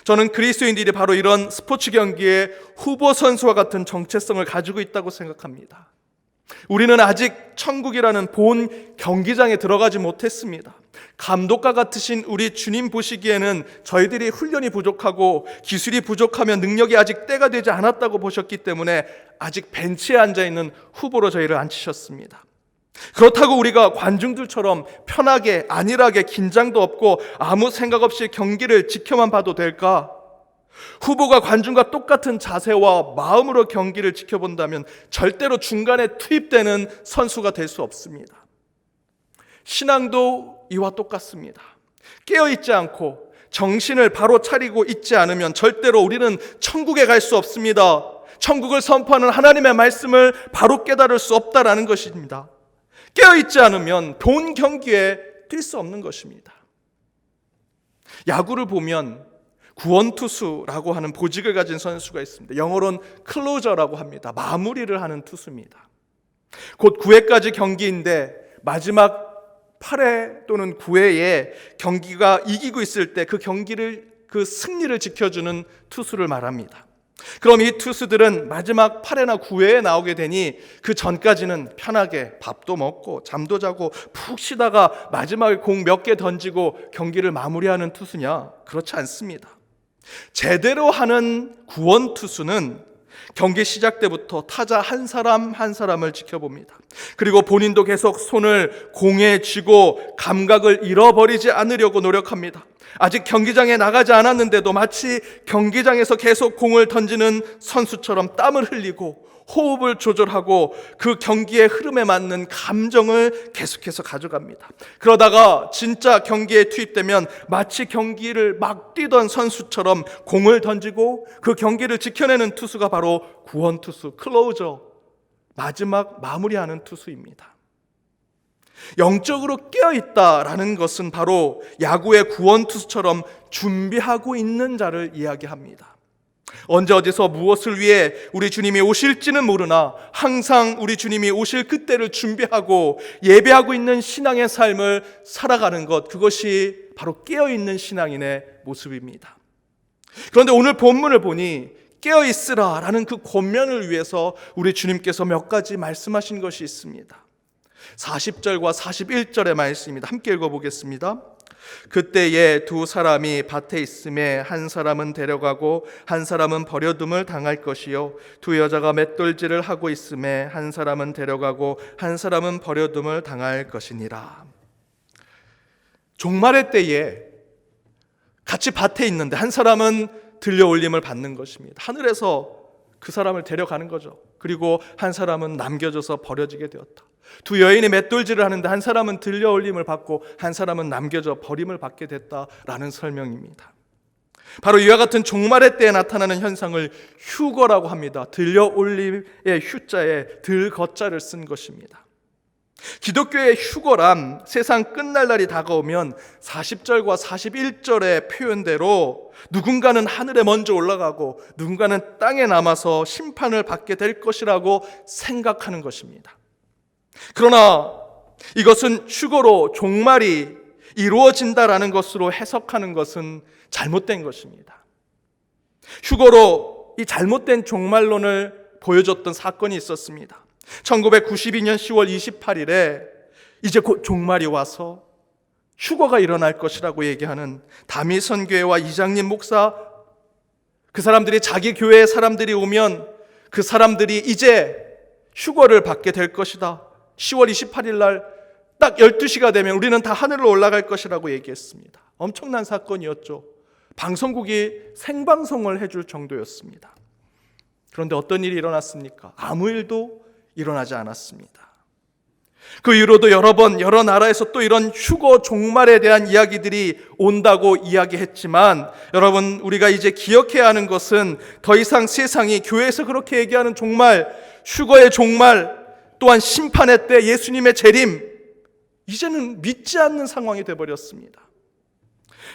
저는 그리스도인들이 바로 이런 스포츠 경기에 후보 선수와 같은 정체성을 가지고 있다고 생각합니다. 우리는 아직 천국이라는 본 경기장에 들어가지 못했습니다. 감독과 같으신 우리 주님 보시기에는 저희들이 훈련이 부족하고 기술이 부족하며 능력이 아직 때가 되지 않았다고 보셨기 때문에 아직 벤치에 앉아있는 후보로 저희를 앉히셨습니다. 그렇다고 우리가 관중들처럼 편하게 안일하게 긴장도 없고 아무 생각 없이 경기를 지켜만 봐도 될까? 후보가 관중과 똑같은 자세와 마음으로 경기를 지켜본다면 절대로 중간에 투입되는 선수가 될 수 없습니다. 신앙도 이와 똑같습니다. 깨어있지 않고 정신을 바로 차리고 있지 않으면 절대로 우리는 천국에 갈 수 없습니다. 천국을 선포하는 하나님의 말씀을 바로 깨달을 수 없다라는 것입니다. 깨어있지 않으면 본 경기에 뛸 수 없는 것입니다. 야구를 보면 구원투수라고 하는 보직을 가진 선수가 있습니다. 영어로는 클로저라고 합니다. 마무리를 하는 투수입니다. 곧 9회까지 경기인데 마지막 8회 또는 9회에 경기가 이기고 있을 때 그 승리를 지켜주는 투수를 말합니다. 그럼 이 투수들은 마지막 8회나 9회에 나오게 되니 그 전까지는 편하게 밥도 먹고 잠도 자고 푹 쉬다가 마지막에 공 몇 개 던지고 경기를 마무리하는 투수냐? 그렇지 않습니다. 제대로 하는 구원 투수는 경기 시작 때부터 타자 한 사람 한 사람을 지켜봅니다. 그리고 본인도 계속 손을 공에 쥐고 감각을 잃어버리지 않으려고 노력합니다. 아직 경기장에 나가지 않았는데도 마치 경기장에서 계속 공을 던지는 선수처럼 땀을 흘리고 호흡을 조절하고 그 경기의 흐름에 맞는 감정을 계속해서 가져갑니다. 그러다가 진짜 경기에 투입되면 마치 경기를 막 뛰던 선수처럼 공을 던지고 그 경기를 지켜내는 투수가 바로 구원투수, 클로저, 마지막 마무리하는 투수입니다. 영적으로 깨어있다라는 것은 바로 야구의 구원투수처럼 준비하고 있는 자를 이야기합니다. 언제 어디서 무엇을 위해 우리 주님이 오실지는 모르나 항상 우리 주님이 오실 그때를 준비하고 예배하고 있는 신앙의 삶을 살아가는 것, 그것이 바로 깨어있는 신앙인의 모습입니다. 그런데 오늘 본문을 보니 깨어있으라 라는 그 권면을 위해서 우리 주님께서 몇 가지 말씀하신 것이 있습니다. 40절과 41절의 말씀입니다. 함께 읽어보겠습니다. 그때에 두 사람이 밭에 있음에 한 사람은 데려가고 한 사람은 버려둠을 당할 것이요 두 여자가 맷돌질을 하고 있음에 한 사람은 데려가고 한 사람은 버려둠을 당할 것이니라. 종말의 때에 같이 밭에 있는데 한 사람은 들려올림을 받는 것입니다. 하늘에서 그 사람을 데려가는 거죠. 그리고 한 사람은 남겨져서 버려지게 되었다. 두 여인이 맷돌질을 하는데 한 사람은 들려올림을 받고 한 사람은 남겨져 버림을 받게 됐다라는 설명입니다. 바로 이와 같은 종말의 때에 나타나는 현상을 휴거라고 합니다. 들려올림의 휴자에 들거자를 쓴 것입니다. 기독교의 휴거란 세상 끝날 날이 다가오면 40절과 41절의 표현대로 누군가는 하늘에 먼저 올라가고 누군가는 땅에 남아서 심판을 받게 될 것이라고 생각하는 것입니다. 그러나 이것은 휴거로 종말이 이루어진다라는 것으로 해석하는 것은 잘못된 것입니다. 휴거로 이 잘못된 종말론을 보여줬던 사건이 있었습니다. 1992년 10월 28일에 이제 곧 종말이 와서 휴거가 일어날 것이라고 얘기하는 다미선 교회와 이장님 목사, 그 사람들이 자기 교회의 사람들이 오면 그 사람들이 이제 휴거를 받게 될 것이다. 10월 28일 날 딱 12시가 되면 우리는 다 하늘로 올라갈 것이라고 얘기했습니다. 엄청난 사건이었죠. 방송국이 생방송을 해줄 정도였습니다. 그런데 어떤 일이 일어났습니까? 아무 일도 일어나지 않았습니다. 그 이후로도 여러 번 여러 나라에서 또 이런 휴거 종말에 대한 이야기들이 온다고 이야기했지만 여러분, 우리가 이제 기억해야 하는 것은 더 이상 세상이 교회에서 그렇게 얘기하는 종말, 휴거의 종말, 또한 심판의 때 예수님의 재림, 이제는 믿지 않는 상황이 되어버렸습니다.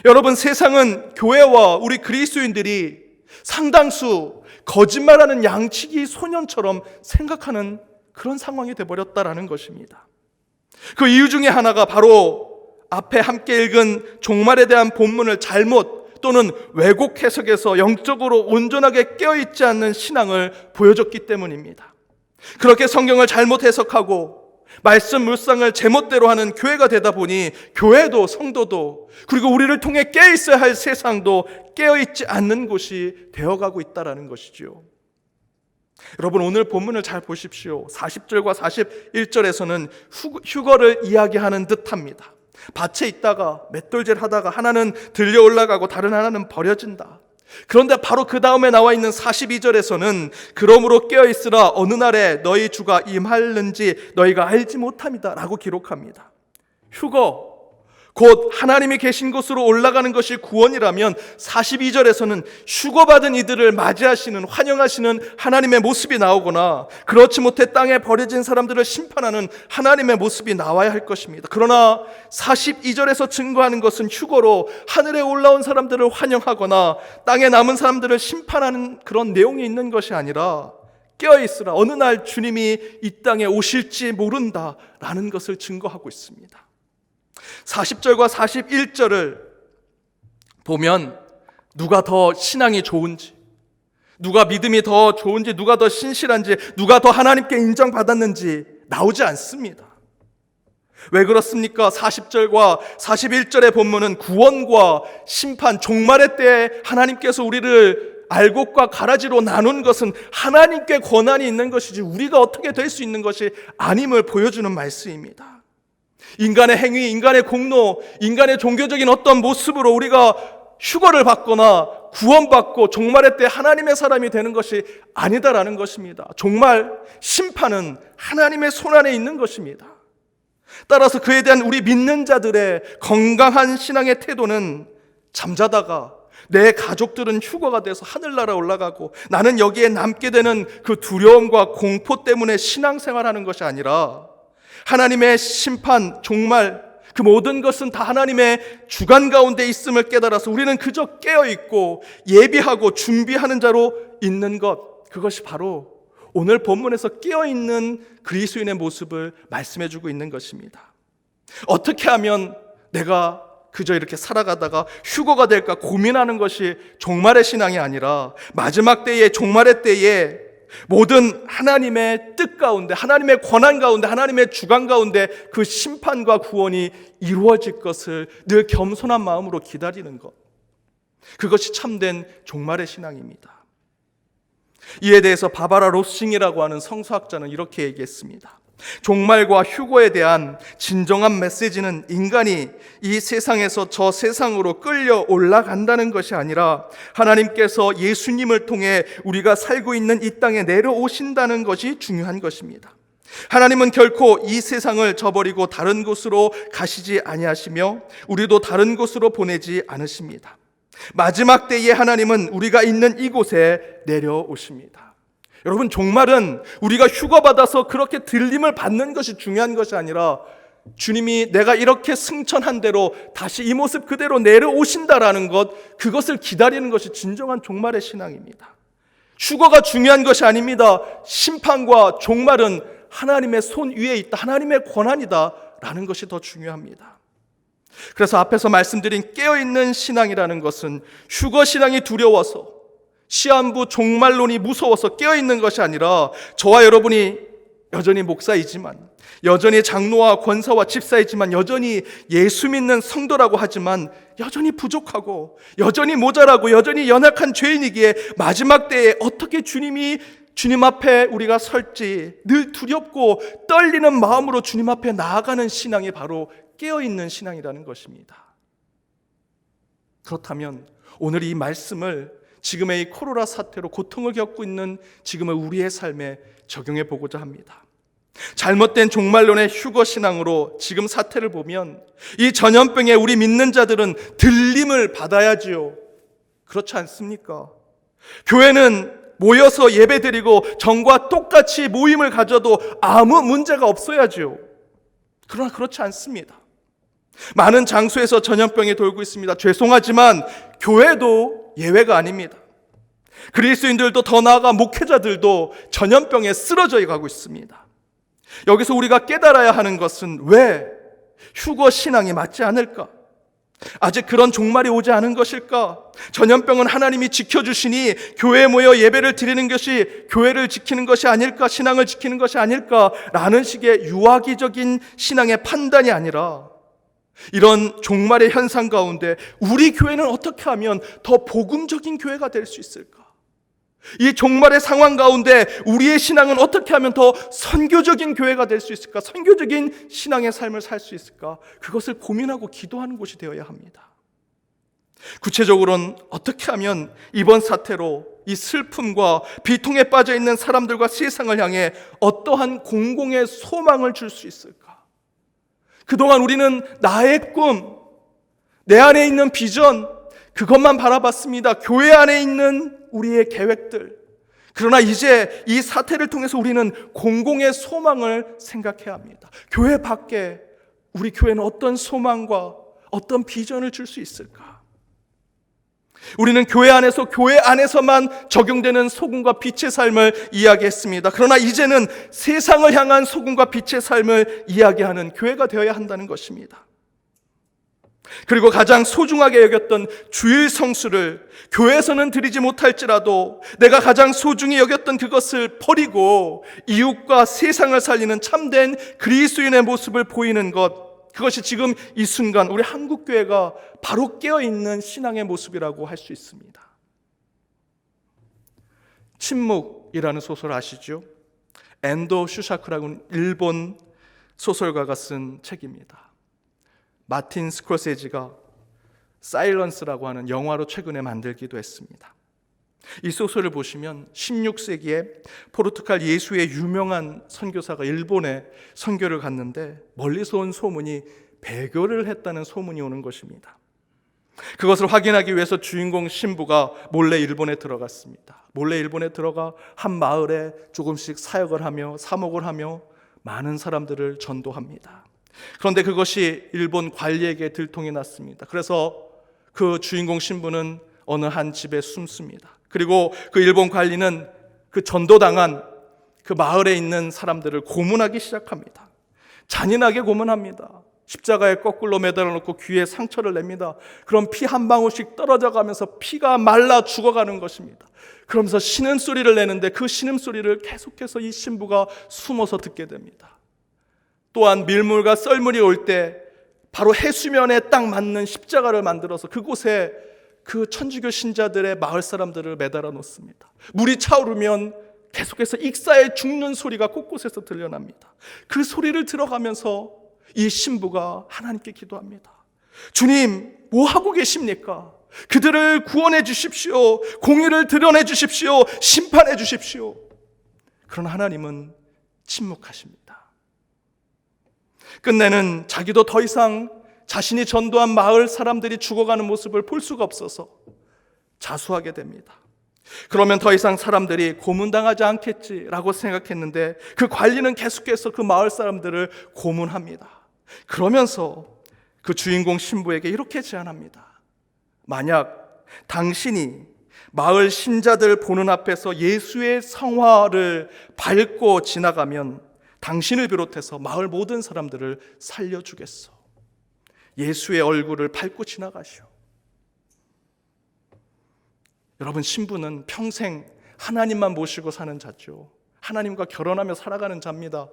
여러분, 세상은 교회와 우리 그리스도인들이 상당수 거짓말하는 양치기 소년처럼 생각하는 그런 상황이 되어버렸다라는 것입니다. 그 이유 중에 하나가 바로 앞에 함께 읽은 종말에 대한 본문을 잘못 또는 왜곡 해석해서 영적으로 온전하게 깨어있지 않는 신앙을 보여줬기 때문입니다. 그렇게 성경을 잘못 해석하고 말씀 묵상을 제멋대로 하는 교회가 되다 보니 교회도 성도도 그리고 우리를 통해 깨어있어야 할 세상도 깨어있지 않는 곳이 되어가고 있다는 것이죠. 여러분, 오늘 본문을 잘 보십시오. 40절과 41절에서는 휴거를 이야기하는 듯합니다. 밭에 있다가 맷돌질 하다가 하나는 들려 올라가고 다른 하나는 버려진다. 그런데 바로 그 다음에 나와 있는 42절에서는 그러므로 깨어있으라 어느 날에 너희 주가 임하는지 너희가 알지 못함이다 라고 기록합니다. 휴거, 곧 하나님이 계신 곳으로 올라가는 것이 구원이라면 42절에서는 휴거받은 이들을 맞이하시는, 환영하시는 하나님의 모습이 나오거나 그렇지 못해 땅에 버려진 사람들을 심판하는 하나님의 모습이 나와야 할 것입니다. 그러나 42절에서 증거하는 것은 휴거로 하늘에 올라온 사람들을 환영하거나 땅에 남은 사람들을 심판하는 그런 내용이 있는 것이 아니라 깨어있으라 어느 날 주님이 이 땅에 오실지 모른다라는 것을 증거하고 있습니다. 40절과 41절을 보면 누가 더 신앙이 좋은지, 누가 믿음이 더 좋은지, 누가 더 신실한지, 누가 더 하나님께 인정받았는지 나오지 않습니다. 왜 그렇습니까? 40절과 41절의 본문은 구원과 심판, 종말의 때에 하나님께서 우리를 알곡과 가라지로 나눈 것은 하나님께 권한이 있는 것이지 우리가 어떻게 될 수 있는 것이 아님을 보여주는 말씀입니다. 인간의 행위, 인간의 공로, 인간의 종교적인 어떤 모습으로 우리가 휴거를 받거나 구원받고 종말의 때 하나님의 사람이 되는 것이 아니다라는 것입니다. 종말, 심판은 하나님의 손안에 있는 것입니다. 따라서 그에 대한 우리 믿는 자들의 건강한 신앙의 태도는 잠자다가 내 가족들은 휴거가 돼서 하늘나라 올라가고 나는 여기에 남게 되는 그 두려움과 공포 때문에 신앙생활하는 것이 아니라 하나님의 심판, 종말, 그 모든 것은 다 하나님의 주관 가운데 있음을 깨달아서 우리는 그저 깨어있고 예비하고 준비하는 자로 있는 것, 그것이 바로 오늘 본문에서 깨어있는 그리스도인의 모습을 말씀해주고 있는 것입니다. 어떻게 하면 내가 그저 이렇게 살아가다가 휴거가 될까 고민하는 것이 종말의 신앙이 아니라 마지막 때에, 종말의 때에 모든 하나님의 뜻 가운데, 하나님의 권한 가운데, 하나님의 주관 가운데 그 심판과 구원이 이루어질 것을 늘 겸손한 마음으로 기다리는 것, 그것이 참된 종말의 신앙입니다. 이에 대해서 바바라 로싱이라고 하는 성서학자는 이렇게 얘기했습니다. 종말과 휴거에 대한 진정한 메시지는 인간이 이 세상에서 저 세상으로 끌려 올라간다는 것이 아니라 하나님께서 예수님을 통해 우리가 살고 있는 이 땅에 내려오신다는 것이 중요한 것입니다. 하나님은 결코 이 세상을 저버리고 다른 곳으로 가시지 아니하시며 우리도 다른 곳으로 보내지 않으십니다. 마지막 때에 하나님은 우리가 있는 이곳에 내려오십니다. 여러분, 종말은 우리가 휴거받아서 그렇게 들림을 받는 것이 중요한 것이 아니라 주님이 내가 이렇게 승천한 대로 다시 이 모습 그대로 내려오신다라는 것, 그것을 기다리는 것이 진정한 종말의 신앙입니다. 휴거가 중요한 것이 아닙니다. 심판과 종말은 하나님의 손 위에 있다, 하나님의 권한이다라는 것이 더 중요합니다. 그래서 앞에서 말씀드린 깨어있는 신앙이라는 것은 휴거 신앙이 두려워서, 시한부 종말론이 무서워서 깨어있는 것이 아니라 저와 여러분이 여전히 목사이지만, 여전히 장로와 권사와 집사이지만, 여전히 예수 믿는 성도라고 하지만 여전히 부족하고 여전히 모자라고 여전히 연약한 죄인이기에 마지막 때에 어떻게 주님 앞에 우리가 설지 늘 두렵고 떨리는 마음으로 주님 앞에 나아가는 신앙이 바로 깨어있는 신앙이라는 것입니다. 그렇다면 오늘 이 말씀을 지금의 이 코로나 사태로 고통을 겪고 있는 지금의 우리의 삶에 적용해 보고자 합니다. 잘못된 종말론의 휴거 신앙으로 지금 사태를 보면 이 전염병에 우리 믿는 자들은 들림을 받아야지요. 그렇지 않습니까? 교회는 모여서 예배드리고 전과 똑같이 모임을 가져도 아무 문제가 없어야지요. 그러나 그렇지 않습니다. 많은 장소에서 전염병이 돌고 있습니다. 죄송하지만 교회도 예외가 아닙니다. 그리스도인들도 더 나아가 목회자들도 전염병에 쓰러져 가고 있습니다. 여기서 우리가 깨달아야 하는 것은 왜 휴거 신앙이 맞지 않을까? 아직 그런 종말이 오지 않은 것일까? 전염병은 하나님이 지켜주시니 교회에 모여 예배를 드리는 것이 교회를 지키는 것이 아닐까? 신앙을 지키는 것이 아닐까? 라는 식의 유아기적인 신앙의 판단이 아니라 이런 종말의 현상 가운데 우리 교회는 어떻게 하면 더 복음적인 교회가 될 수 있을까? 이 종말의 상황 가운데 우리의 신앙은 어떻게 하면 더 선교적인 교회가 될 수 있을까? 선교적인 신앙의 삶을 살 수 있을까? 그것을 고민하고 기도하는 곳이 되어야 합니다. 구체적으로는 어떻게 하면 이번 사태로 이 슬픔과 비통에 빠져 있는 사람들과 세상을 향해 어떠한 공공의 소망을 줄 수 있을까? 그동안 우리는 나의 꿈, 내 안에 있는 비전, 그것만 바라봤습니다. 교회 안에 있는 우리의 계획들. 그러나 이제 이 사태를 통해서 우리는 공공의 소망을 생각해야 합니다. 교회 밖에 우리 교회는 어떤 소망과 어떤 비전을 줄 수 있을까? 우리는 교회 안에서만 적용되는 소금과 빛의 삶을 이야기했습니다. 그러나 이제는 세상을 향한 소금과 빛의 삶을 이야기하는 교회가 되어야 한다는 것입니다. 그리고 가장 소중하게 여겼던 주일 성수를 교회에서는 드리지 못할지라도 내가 가장 소중히 여겼던 그것을 버리고 이웃과 세상을 살리는 참된 그리스도인의 모습을 보이는 것, 그것이 지금 이 순간 우리 한국교회가 바로 깨어있는 신앙의 모습이라고 할 수 있습니다. 침묵이라는 소설 아시죠? 엔도 슈샤크라는 일본 소설가가 쓴 책입니다. 마틴 스콜세지가 사일런스라고 하는 영화로 최근에 만들기도 했습니다. 이 소설을 보시면 16세기에 포르투갈 예수의 유명한 선교사가 일본에 선교를 갔는데 멀리서 온 소문이 배교를 했다는 소문이 오는 것입니다. 그것을 확인하기 위해서 주인공 신부가 몰래 일본에 들어갔습니다. 몰래 일본에 들어가 한 마을에 조금씩 사역을 하며 사목을 하며 많은 사람들을 전도합니다. 그런데 그것이 일본 관리에게 들통이 났습니다. 그래서 그 주인공 신부는 어느 한 집에 숨습니다. 그리고 그 일본 관리는 그 전도당한 그 마을에 있는 사람들을 고문하기 시작합니다. 잔인하게 고문합니다. 십자가에 거꾸로 매달아 놓고 귀에 상처를 냅니다. 그럼 피 한 방울씩 떨어져 가면서 피가 말라 죽어가는 것입니다. 그러면서 신음소리를 내는데 그 신음소리를 계속해서 이 신부가 숨어서 듣게 됩니다. 또한 밀물과 썰물이 올 때 바로 해수면에 딱 맞는 십자가를 만들어서 그곳에 그 천주교 신자들의 마을 사람들을 매달아 놓습니다. 물이 차오르면 계속해서 익사해 죽는 소리가 곳곳에서 들려납니다. 그 소리를 들어가면서 이 신부가 하나님께 기도합니다. 주님, 뭐 하고 계십니까? 그들을 구원해 주십시오. 공의를 드러내 주십시오. 심판해 주십시오. 그러나 하나님은 침묵하십니다. 끝내는 자기도 더 이상 자신이 전도한 마을 사람들이 죽어가는 모습을 볼 수가 없어서 자수하게 됩니다. 그러면 더 이상 사람들이 고문당하지 않겠지라고 생각했는데 그 관리는 계속해서 그 마을 사람들을 고문합니다. 그러면서 그 주인공 신부에게 이렇게 제안합니다. 만약 당신이 마을 신자들 보는 앞에서 예수의 성화를 밟고 지나가면 당신을 비롯해서 마을 모든 사람들을 살려주겠어. 예수의 얼굴을 밟고 지나가시오. 여러분, 신부는 평생 하나님만 모시고 사는 자죠. 하나님과 결혼하며 살아가는 자입니다.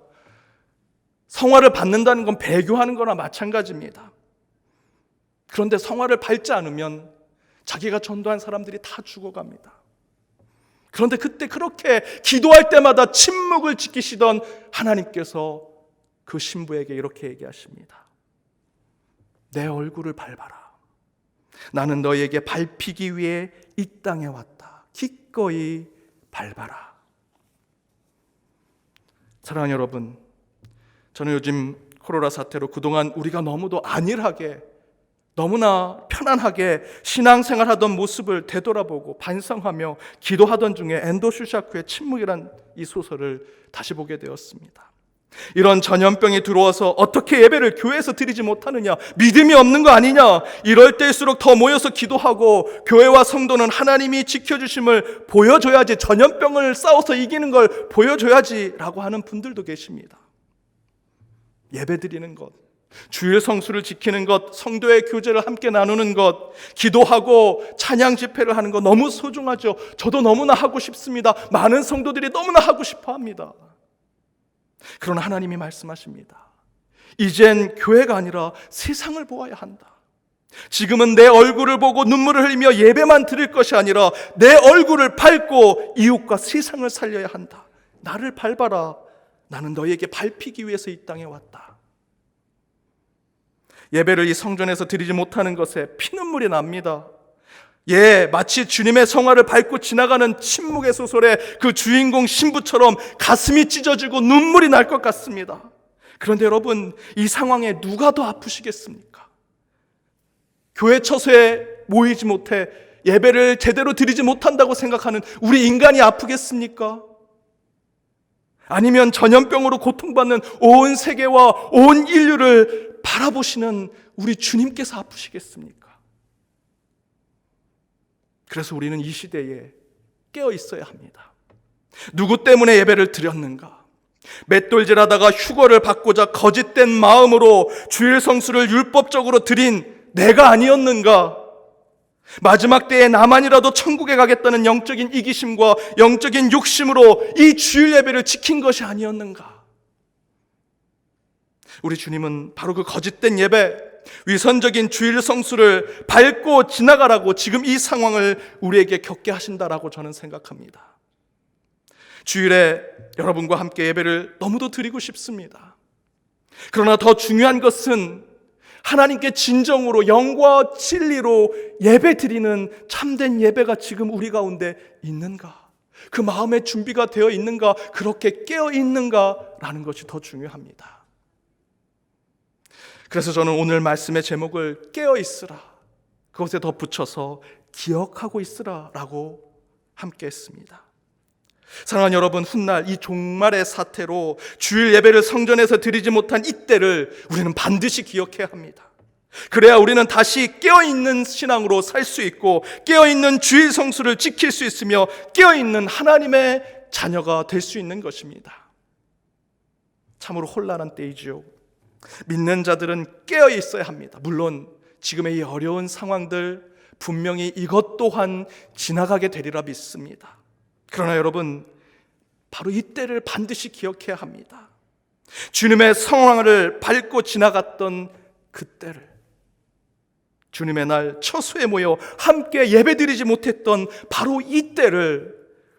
성화를 받는다는 건 배교하는 거나 마찬가지입니다. 그런데 성화를 밟지 않으면 자기가 전도한 사람들이 다 죽어갑니다. 그런데 그때 그렇게 기도할 때마다 침묵을 지키시던 하나님께서 그 신부에게 이렇게 얘기하십니다. 내 얼굴을 밟아라. 나는 너희에게 밟히기 위해 이 땅에 왔다. 기꺼이 밟아라. 사랑하는 여러분, 저는 요즘 코로나 사태로 그동안 우리가 너무도 안일하게 너무나 편안하게 신앙생활하던 모습을 되돌아보고 반성하며 기도하던 중에 엔도 슈샤크의 침묵이란 이 소설을 다시 보게 되었습니다. 이런 전염병이 들어와서 어떻게 예배를 교회에서 드리지 못하느냐, 믿음이 없는 거 아니냐, 이럴 때일수록 더 모여서 기도하고 교회와 성도는 하나님이 지켜주심을 보여줘야지, 전염병을 싸워서 이기는 걸 보여줘야지 라고 하는 분들도 계십니다. 예배 드리는 것, 주일 성수를 지키는 것, 성도의 교제를 함께 나누는 것, 기도하고 찬양 집회를 하는 것 너무 소중하죠. 저도 너무나 하고 싶습니다. 많은 성도들이 너무나 하고 싶어 합니다. 그러나 하나님이 말씀하십니다. 이젠 교회가 아니라 세상을 보아야 한다. 지금은 내 얼굴을 보고 눈물을 흘리며 예배만 드릴 것이 아니라 내 얼굴을 밟고 이웃과 세상을 살려야 한다. 나를 밟아라. 나는 너희에게 밟히기 위해서 이 땅에 왔다. 예배를 이 성전에서 드리지 못하는 것에 피눈물이 납니다. 마치 주님의 성화를 밟고 지나가는 침묵의 소설의 그 주인공 신부처럼 가슴이 찢어지고 눈물이 날 것 같습니다. 그런데 여러분, 이 상황에 누가 더 아프시겠습니까? 교회 처소에 모이지 못해 예배를 제대로 드리지 못한다고 생각하는 우리 인간이 아프겠습니까? 아니면 전염병으로 고통받는 온 세계와 온 인류를 바라보시는 우리 주님께서 아프시겠습니까? 그래서 우리는 이 시대에 깨어 있어야 합니다. 누구 때문에 예배를 드렸는가? 맷돌질하다가 휴거를 받고자 거짓된 마음으로 주일 성수를 율법적으로 드린 내가 아니었는가? 마지막 때에 나만이라도 천국에 가겠다는 영적인 이기심과 영적인 욕심으로 이 주일 예배를 지킨 것이 아니었는가? 우리 주님은 바로 그 거짓된 예배, 위선적인 주일 성수를 밟고 지나가라고 지금 이 상황을 우리에게 겪게 하신다라고 저는 생각합니다. 주일에 여러분과 함께 예배를 너무도 드리고 싶습니다. 그러나 더 중요한 것은 하나님께 진정으로 영과 진리로 예배 드리는 참된 예배가 지금 우리 가운데 있는가? 그 마음의 준비가 되어 있는가? 그렇게 깨어 있는가라는 것이 더 중요합니다. 그래서 저는 오늘 말씀의 제목을 깨어 있으라, 그것에 더 붙여서 기억하고 있으라 라고 함께 했습니다. 사랑하는 여러분, 훗날 이 종말의 사태로 주일 예배를 성전에서 드리지 못한 이때를 우리는 반드시 기억해야 합니다. 그래야 우리는 다시 깨어있는 신앙으로 살 수 있고 깨어있는 주일 성수를 지킬 수 있으며 깨어있는 하나님의 자녀가 될 수 있는 것입니다. 참으로 혼란한 때이지요. 믿는 자들은 깨어 있어야 합니다. 물론 지금의 이 어려운 상황들 분명히 이것 또한 지나가게 되리라 믿습니다. 그러나 여러분, 바로 이때를 반드시 기억해야 합니다. 주님의 성황을 밟고 지나갔던 그때를, 주님의 날 처소에 모여 함께 예배드리지 못했던 바로 이때를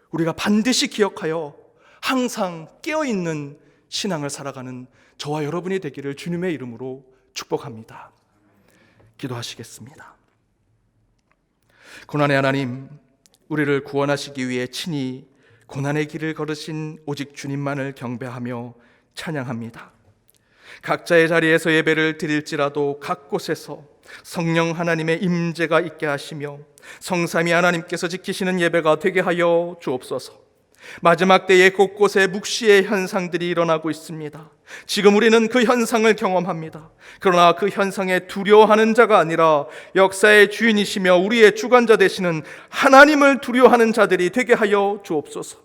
우리가 반드시 기억하여 항상 깨어있는 신앙을 살아가는 저와 여러분이 되기를 주님의 이름으로 축복합니다. 기도하시겠습니다. 고난의 하나님, 우리를 구원하시기 위해 친히 고난의 길을 걸으신 오직 주님만을 경배하며 찬양합니다. 각자의 자리에서 예배를 드릴지라도 각 곳에서 성령 하나님의 임재가 있게 하시며 성삼위 하나님께서 지키시는 예배가 되게 하여 주옵소서. 마지막 때에 곳곳에 묵시의 현상들이 일어나고 있습니다. 지금 우리는 그 현상을 경험합니다. 그러나 그 현상에 두려워하는 자가 아니라 역사의 주인이시며 우리의 주관자 되시는 하나님을 두려워하는 자들이 되게 하여 주옵소서.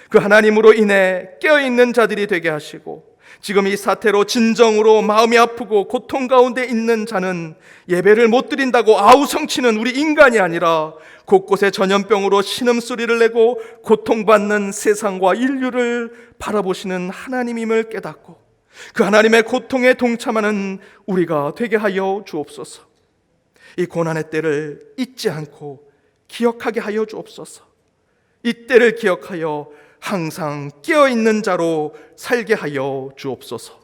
그 하나님으로 인해 깨어있는 자들이 되게 하시고, 지금 이 사태로 진정으로 마음이 아프고 고통 가운데 있는 자는 예배를 못 드린다고 아우성치는 우리 인간이 아니라 곳곳에 전염병으로 신음소리를 내고 고통받는 세상과 인류를 바라보시는 하나님임을 깨닫고 그 하나님의 고통에 동참하는 우리가 되게 하여 주옵소서. 이 고난의 때를 잊지 않고 기억하게 하여 주옵소서. 이 때를 기억하여 항상 깨어있는 자로 살게 하여 주옵소서.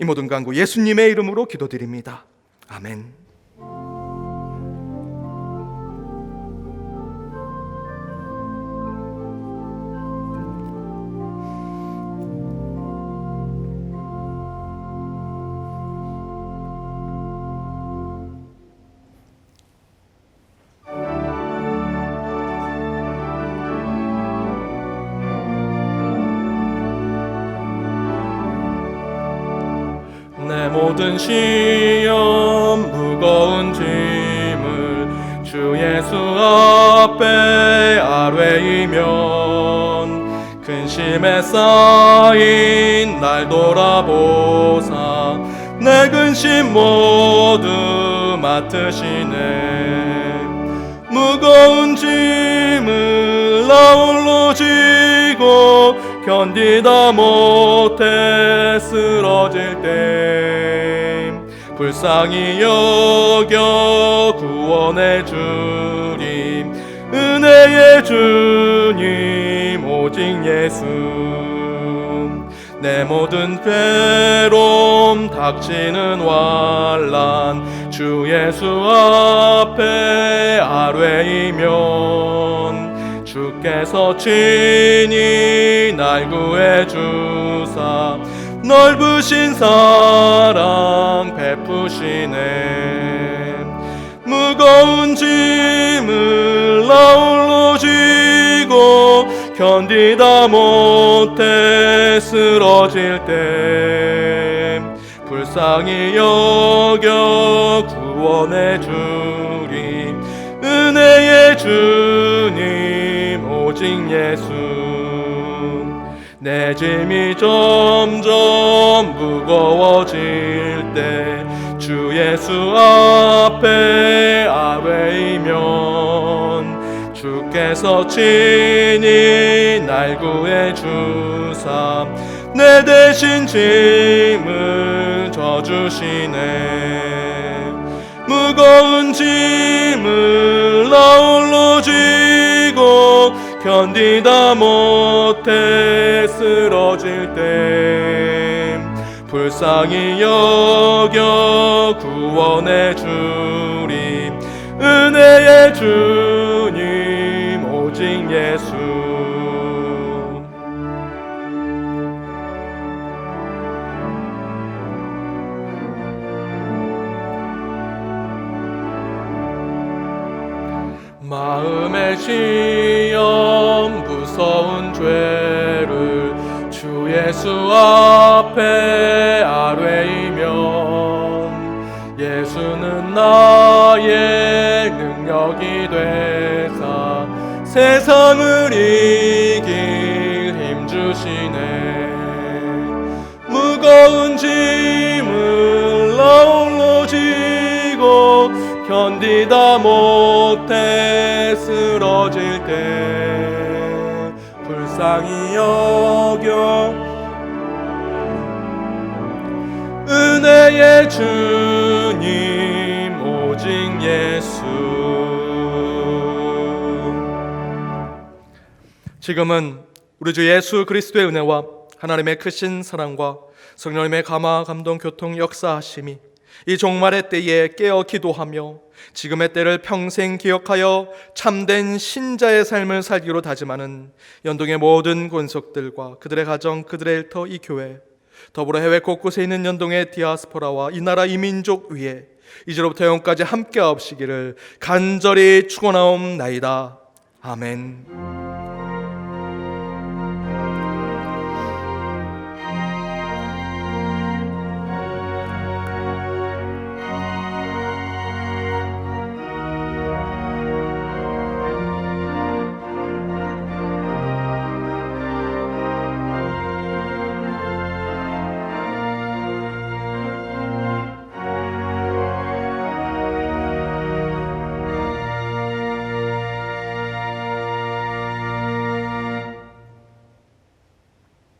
이 모든 간구 예수님의 이름으로 기도드립니다. 아멘. 내 모든 시험 무거운 짐을 주 예수 앞에 아뢰이면 근심에 쌓인 날 돌아보사 내 근심 모두 맡으시네. 무거운 짐을 나 홀로 지고 견디다 못해 쓰러질 때 불쌍히 여겨 구원의 주님, 은혜의 주님 오직 예수. 내 모든 괴로움 닥치는 환난 주 예수 앞에 아뢰이면 주께서 친히 날 구해 주사 넓으신 사랑 베푸시네. 무거운 짐을 나 홀로 지고 견디다 못해 쓰러질 때 불쌍히 여겨 구원의 주님, 은혜의 주님 오직 예수. 내 짐이 점점 무거워질 때 주의 예수 앞에 아뢰이면 주께서 친히 날 구해 주사 내 대신 짐을 져주시네. 무거운 짐을 나 홀로 지고 견디다 못해 쓰러질 때 불쌍히 여겨 구원해 주리. 은혜의 주님 오직 예수. 마음의 시험 무서운 죄를 주 예수 앞에 아뢰이면 예수는 나의 능력이 되사 세상을 이길 힘 주시네. 무거운 짐을 나 홀로 지고 견디다 못해 쓰러질 때 불쌍히 여겨 은혜의 주님 오직 예수. 지금은 우리 주 예수 그리스도의 은혜와 하나님의 크신 사랑과 성령님의 감화 감동 교통 역사하심이 이 종말의 때에 깨어 기도하며 지금의 때를 평생 기억하여 참된 신자의 삶을 살기로 다짐하는 연동의 모든 권속들과 그들의 가정, 그들의 일터, 이 교회, 더불어 해외 곳곳에 있는 연동의 디아스포라와 이 나라 이민족 위에 이제로부터 영원까지 함께하옵시기를 간절히 축원하옵나이다. 아멘.